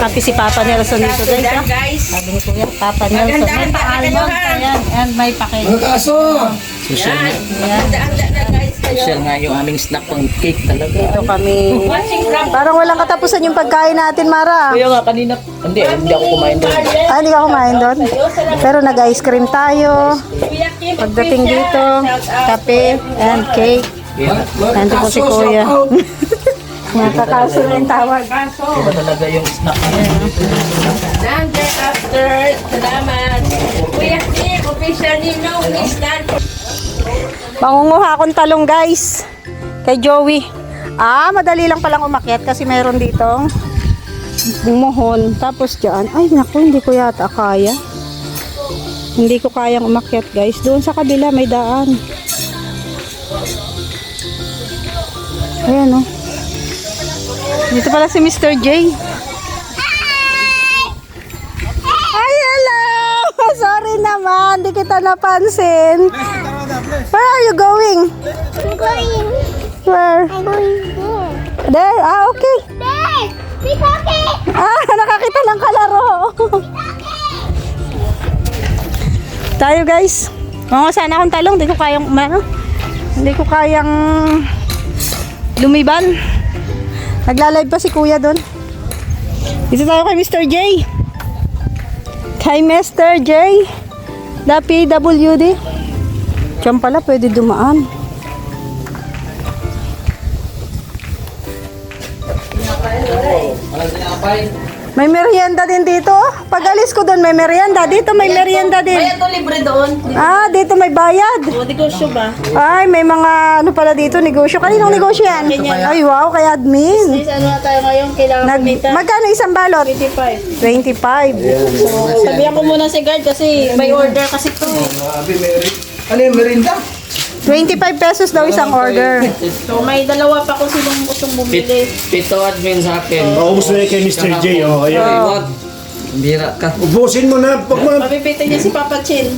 Nagkakapi si Papa Nelson dito guys. Sabi ni Kuya, Papa Nelson. May pa-almond. Ayan. And may pakit. Mga kaso! Social nga. Ayan. Social nga yung aming snack pang cake talaga. Ito kami. Parang walang katapusan yung pagkain natin, Mara. Kuya nga kanina. Hindi ako kumain doon. Ah, hindi ka kumain doon? Pero nag-ice cream tayo. Pagdating dito, kape and cake. Nandito po si Kuya. Nakakaso na yung tawag. Iba talaga yung snack niya. Nandiyan after. Salamat. Kuya Kim, official ninong stand. Mangunguha akong talong guys. Kay Joey. Madali lang palang umakyat kasi mayroon ditong bumuhon. Tapos dyan, ay naku, hindi ko yata kaya. Hindi ko kayang umakyat guys. Doon sa kabila may daan. Ayan o. Dito pala si Mr. J. Ay, hello! Sorry naman, di kita napansin. Where are you going? I'm going Where? I'm going there. There? Okay. There! It's okay! Nakakita ng kalaro. Tayo guys. Mga sana akong talong, hindi ko kayang hindi ko kayang lumiban. Nagla-live pa si Kuya doon. Dito tayo kay Mr. J. Kay Mr. J. The PWD. Diyan pala pwede dumaan. May merienda din dito. Pag alis ko doon may merienda. Dito may merienda din. Ito libre doon. Dito may bayad. O, negosyo ba? Ay, may mga ano pala dito, negosyo. Kaninong negosyo yan? Ay, wow, kay admin. Ano na tayo ngayon? Kailangan kumita. Magkano isang balot? 25. 25. Sabihan ko muna si guard kasi may order kasi to. Ano yung merinda? 25 pesos daw isang order. So may dalawa pa kung sinong gustong bumili. Pito admin sa akin. Maubos na yan kay Mr. J. Oh, Ay, ayan. wag. Bira ka. Ubusin mo na. Pag Mapipitin niya si Papa Chin.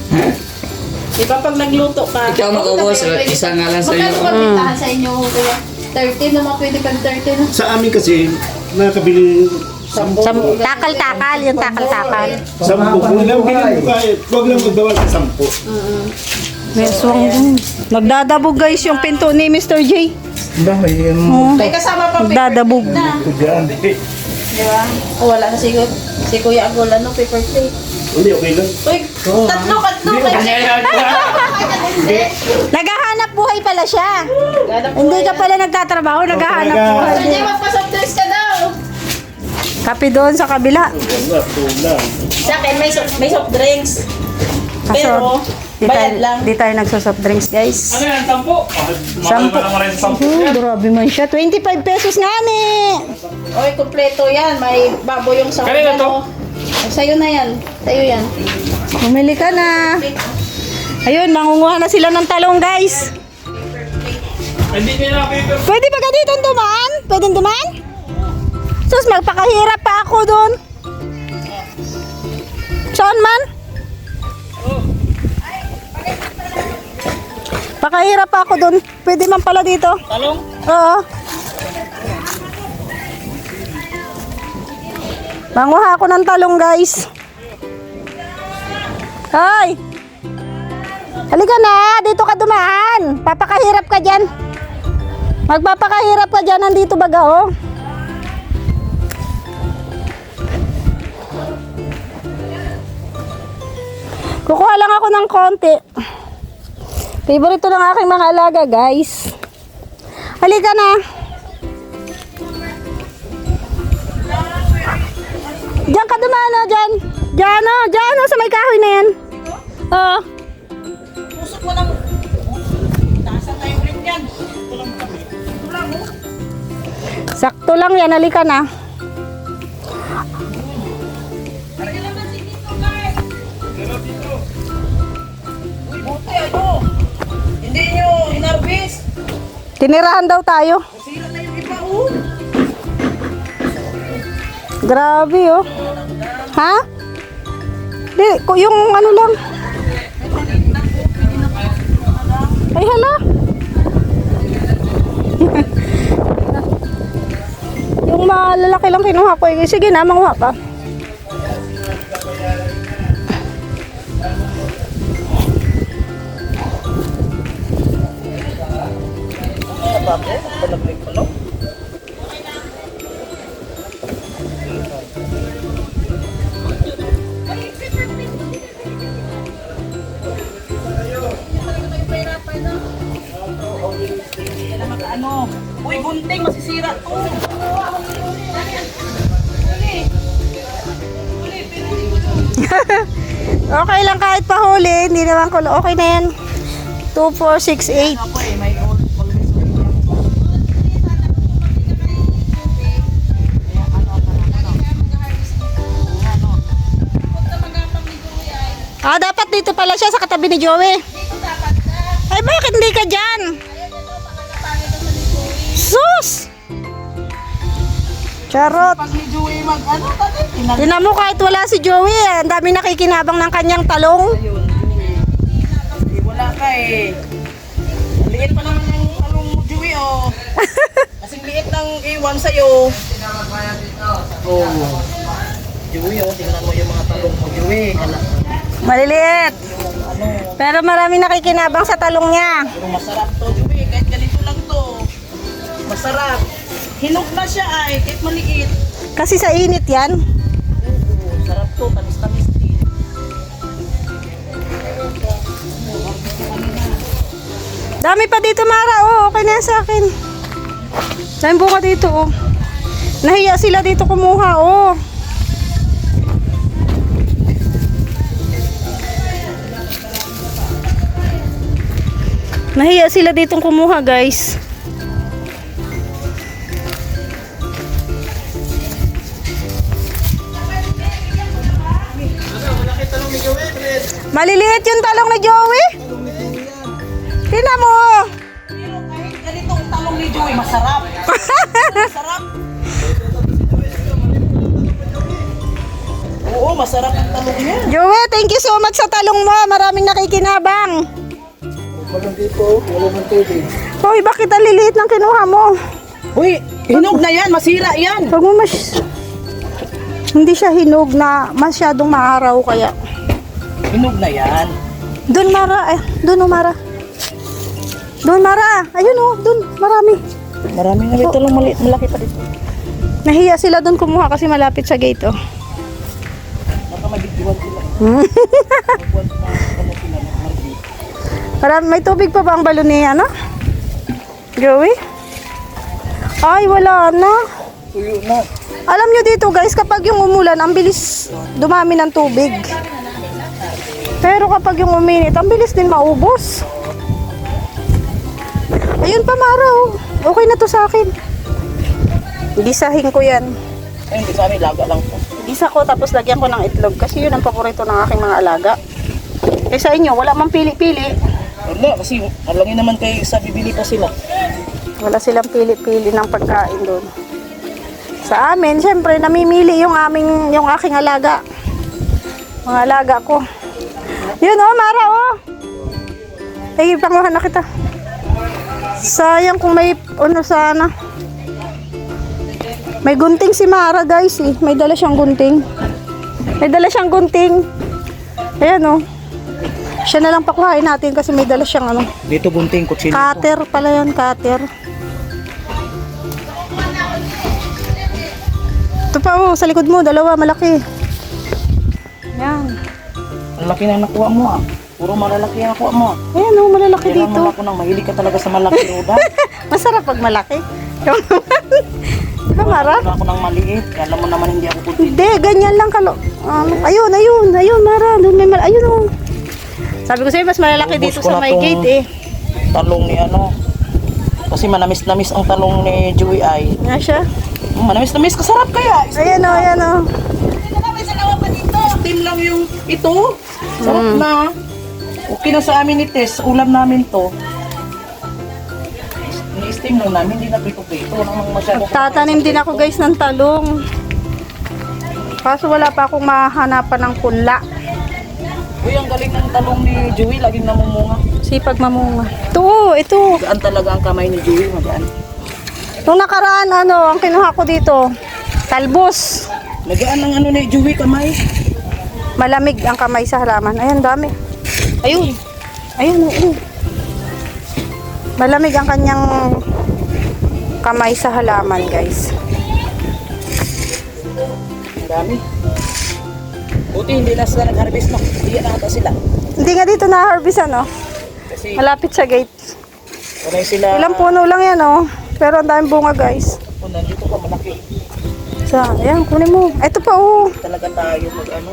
Di ba pag nagluto ka? Ikaw mag-ubos. Isa nga lang sa Magkano iyo. ba pintahan sa inyo, kuya? 30 naman pwede kang 30 na. sa amin kasi, nakabili Takal-takal, yung takal-takal. 10. Kung lang bilhin mo kahit, huwag lang magbawal sa 10. May swang. Nagdadabog guys yung pinto ni Mr. J. Dahil May kasama pa paper Nagdadabog. plate na. Diyan. Di ba? O wala na si Kuya Agol, ano, paper plate. Hindi, okay lang. Uy, tatlo. Naghahanap buhay pala siya. Hindi ka pala nagtatrabaho, naghahanap buhay. Hindi, magpa-soft drinks ka daw. Kape doon sa kabila. Sa akin, may soft drinks. Pero, bayad lang. Di tayo nagsosoft drinks guys. Ano yan, 10? Sampo. Grabe man siya. 25 pesos nga ni. Oy, kompleto yan. May baboy yung sa Kanina to? Sa'yo na yan. Sa'yo yan. Bumili ka na. Ayun, mangunguha na sila ng talong guys. Pwede ba ka dito dumaan? Pwede dumaan? Sus, magpakahirap pa ako doon. Saan man? Pakahirap pa ako doon. Pwede man pala dito. Talong? Oo. Manguha ako ng talong guys. Hoy! Halika na, dito ka dumaan. Papakahirap ka dyan. Magpapakahirap ka dyan, nandito baga oh. Kukuha lang ako ng konti. Favorito ng aking mga alaga guys. Halika na. Diyan ka dumaan oh, dyan. Diyan oh, sa may kahoy na yan. Oo. Pusok mo ng... Nasa tayo rin yan. Sakto lang yan, halika na. Buti ano? Hindi nyo inarbis. Tinirahan daw tayo. Sira na yung iba oh. Grabe oh. Ha? Di, yung ano lang. Ay hala. Yung malalaki lang kinuha ko. Eh. Sige na, manguha ka. Ano? Uy, gunting, masisira to. Okay lang kahit pahuli. Hindi naman ko. Okay na yan. 2, 4, 6, 8. Ako eh, may old. Ah, dapat dito pala siya sa katabi ni Joey. Ay, bakit hindi ka dyan? Sus! Charot. Pag ni Joey mag-ano, tanin. Tinan mo kahit wala si Joey, ang dami nakikinabang ng kanyang talong. Wala ka eh. Liit pa naman yung talong mo, Joey, oh. Kasing liit ng iwan sa'yo. Oh. Joey, oh, tingnan mo yung mga talong mo, Joey. Maliliit. Pero marami nakikinabang sa talong niya. Pero masarap to, Joey. Kahit ganito lang to. Masarap. Hinog na siya ay, kahit maliit. Kasi sa init yan. Oo, sarap to, tamis-tamis din. Dami pa dito, Mara. Oh, okay na yan sa akin. Dami bunga dito, oh. Nahiya sila dito kumuha, oh. Nahiya sila ditong kumuha, guys. Maliliit yung talong ni Joey. Tingnan mo. Pero kahit ganitong talong ni Joey, masarap. Masarap. Oo, masarap ang talong niya. Joey, thank you so much sa talong mo. Maraming nakikinabang. Walang dito, walang ng tubig. Hoy, bakit ang liliit ng kinuha mo? Uy, hinog na yan, masira yan. Huwag mo hindi siya hinog na masyadong maaraw kaya. Hinog na yan. Doon, Mara. Doon, oh, Mara. Doon, Mara. Ayun, oh. Doon. Marami. Maraming na ito lang maliit, malaki pa dito. Nahiya sila doon kumuha kasi malapit sa gate, oh. Baka mabigdiwan sila. May tubig pa ba ang balon ni, ano? Joey? Ay, wala na. Tuyo na. Alam nyo dito, guys, kapag yung umulan, ang bilis dumami ng tubig. Pero kapag yung uminit, ang bilis din maubos. Ayun pa, Mara, oh. Okay na to sa akin. Gisahin ko yan. Ay, hindi sa amin, laga lang po. Gisa ko, tapos lagyan ko ng itlog. Kasi yun ang paborito ng aking mga alaga. Eh sa inyo, wala mang pili-pili. Wala, kasi alangin naman kayo sa bibili pa sila. Wala silang pili-pili ng pagkain doon. Sa amin, syempre, namimili yung aking alaga. Mga alaga ko. Yun, oh, Mara, oh. Ay, panguhan na kita. Sayang kung may, sana. May gunting si Mara, guys, eh. May dala siyang gunting. Ayan, oh. Siya na lang pakuhain natin kasi may dala siyang, ano. Dito gunting, kutsilyo. Cutter pala yan, cutter. Ito pa, oh, sa likod mo, dalawa, malaki. Yan. Ang laki na nakuha mo, ah. Puro malalaki ang nakuha mo, ah. Ayan, oh, malalaki Kaya dito. naman ako nang mahilig ka talaga sa malaki, Roda. Masarap pag malaki. Ikaw naman. Di ba, Mara? Wala ako nang maliit. Kala mo naman hindi ako kunti. Hindi, ganyan lang kalo. Ayun, Mara. Doon may ayun, oh. Sabi ko sa'yo, mas malalaki Ubus dito ko sa na may tong gate, eh. Talong ni ano. Kasi manamis-namis ang talong ni Joey ay. Nga siya. Manamis-namis, kasarap kaya. Ayan, oh, ayan, oh. Steam lang yung ito. Sarap na. Okay na sa amin ni Tess. Ulam namin to. Ni-steam lang namin. Hindi na prito-prito. Walang masyadong Tatanim din ako, guys, ng talong. Kaso wala pa akong mahanapan ng punla. Uy, ang galing ng talong ni Joey. Laging namumunga. Sipag mamunga. Ito, ito. Gaan talaga ang kamay ni Joey. Magaan. Nung nakaraan, ang kinuha ko dito, talbos. Lagaan ng ano ni Joey kamay. Malamig ang kamay sa halaman. Ayan, dami. Ayun. Ayan, oo. Malamig ang kanyang kamay sa halaman, guys. Ang dami. Buti hindi na sila nag-harvest no. Hindi na ata sila. Hindi nga dito na-harvest, Kasi Malapit sa gate. wala sila. Ilang puno lang yan, Pero ang daming bunga, guys. Oh, nandito pa malaki. Ayan, kunin mo. Ito pa, Talaga tayo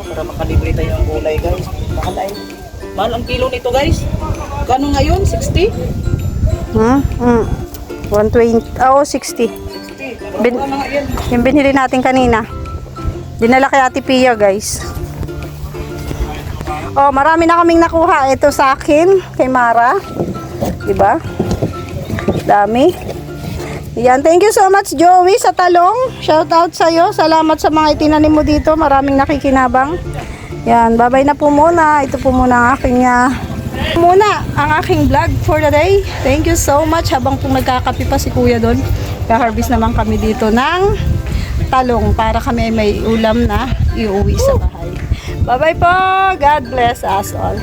para makalibre tayo ng gulay guys. Mahal ay. Mahal ang kilo nito guys. Kano ngayon? 60? 120. 60. 60. Bin- Mura na nga yan. Yung binili natin kanina. Dinala kay Ate Pia, guys. Marami na kaming nakuha. Ito sa akin, kay Mara. Diba? Dami. Yan, thank you so much, Joey, sa talong. Shout out sa'yo. Salamat sa mga itinanim mo dito. Maraming nakikinabang. Yan, bye-bye na po muna. Ito po muna ang aking ang aking vlog for the day. Thank you so much. Habang po nagkakape pa si Kuya doon, ka-harvest naman kami dito ng talong para kami may ulam na iuwi sa bahay. Bye-bye po. God bless us all.